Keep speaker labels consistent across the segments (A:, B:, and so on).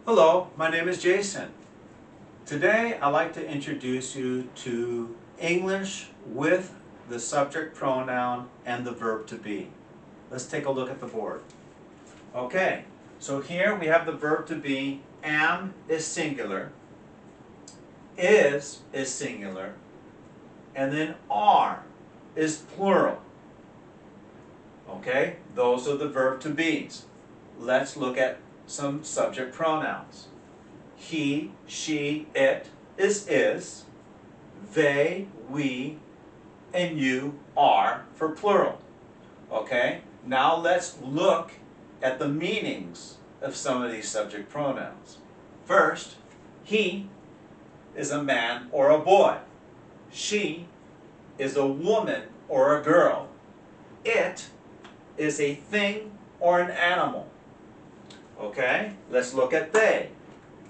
A: Hello, my name is Jason. Today I'd like to introduce you to English with the subject pronoun and the verb to be. Let's take a look at the board. Okay, so here we have the verb to be. Am is singular, is singular, and then are is plural. Okay, those are the verb to be's. Let's look at some subject pronouns. He, she, it is. They, we, and you are for plural. Okay, now let's look at the meanings of some of these subject pronouns. First, he is a man or a boy. She is a woman or a girl. It is a thing or an animal. Okay, let's look at they.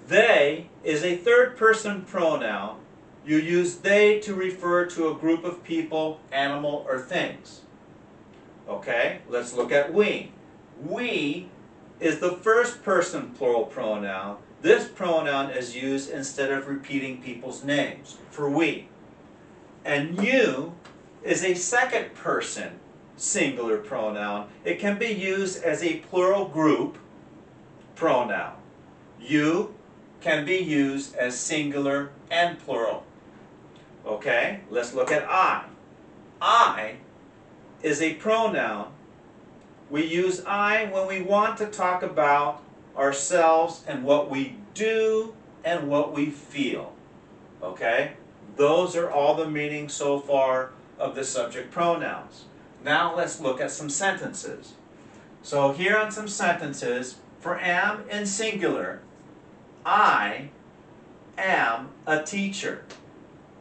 A: They is a third-person pronoun. You use they to refer to a group of people, animal, or things. Okay, let's look at we. We is the first-person plural pronoun. This pronoun is used instead of repeating people's names, for we. And you is a second-person singular pronoun. It can be used as a plural group pronoun. You can be used as singular and plural. Okay, let's look at I. I is a pronoun. We use I when we want to talk about ourselves and what we do and what we feel. Okay, those are all the meanings so far of the subject pronouns. Now let's look at some sentences. So here are some sentences. For am in singular, I am a teacher.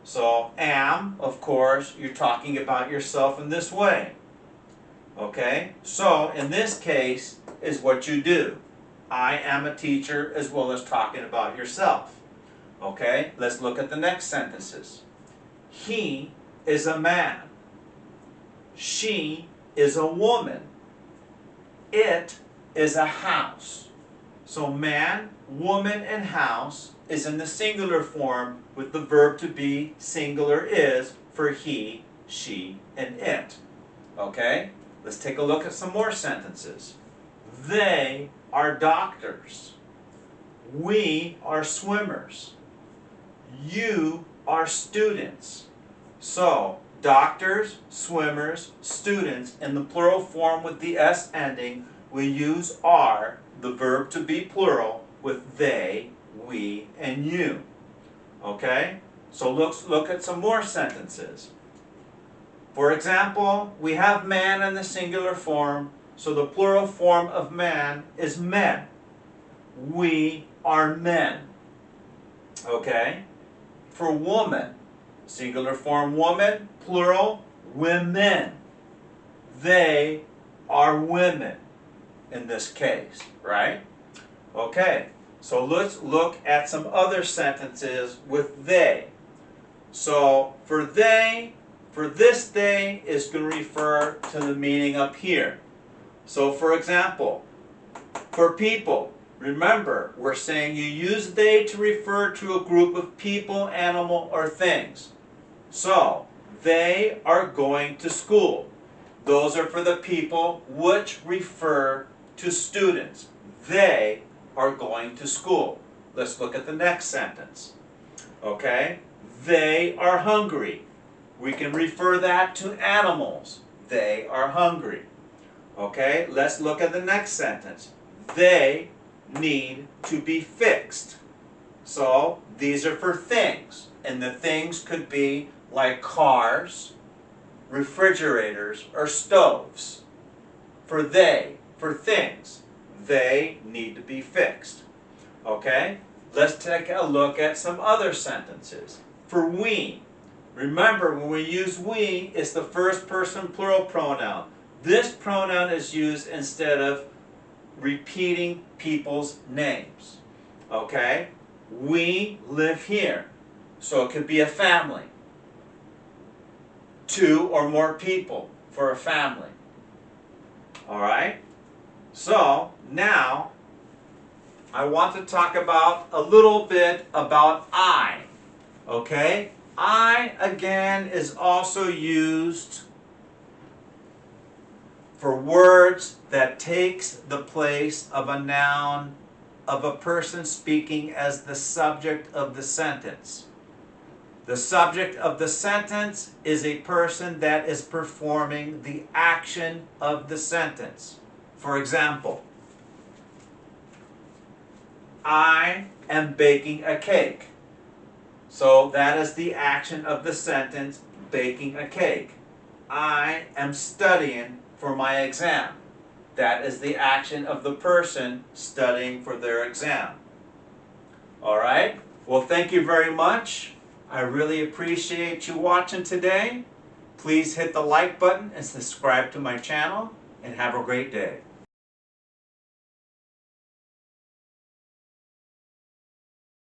A: So am, of course, you're talking about yourself in this way. Okay? So in this case is what you do. I am a teacher as well as talking about yourself. Okay? Let's look at the next sentences. He is a man. She is a woman. It is a house. So man, woman, and house is in the singular form with the verb to be singular is for he, she, and it. Okay? Let's take a look at some more sentences. They are doctors. We are swimmers. You are students. So, doctors, swimmers, students, in the plural form with the S ending, we use are, the verb to be plural, with they, we, and you. Okay? So let's look at some more sentences. For example, we have man in the singular form, so the plural form of man is men. We are men. Okay? For woman, singular form woman, plural, women. They are women in this case, right? Okay, so let's look at some other sentences with they. So for they, for this they is going to refer to the meaning up here. So for example, for people, remember, we're saying you use they to refer to a group of people, animal, or things. So, they are going to school. Those are for the people which refer to students. They are going to school. Let's look at the next sentence. Okay? They are hungry. We can refer that to animals. They are hungry. Okay? Let's look at the next sentence. They need to be fixed. So, these are for things. And the things could be like cars, refrigerators, or stoves. For things, they need to be fixed. Okay? Let's take a look at some other sentences. For we, remember when we use we, it's the first person plural pronoun. This pronoun is used instead of repeating people's names. Okay? We live here. So it could be a family. 2 or more people for a family. Alright? So, now, I want to talk about a little bit about I. Okay? I, again, is also used for words that takes the place of a noun of a person speaking as the subject of the sentence. The subject of the sentence is a person that is performing the action of the sentence. For example, I am baking a cake. So that is the action of the sentence, baking a cake. I am studying for my exam. That is the action of the person studying for their exam. All right? Well, thank you very much. I really appreciate you watching today. Please hit the like button and subscribe to my channel, and have a great day.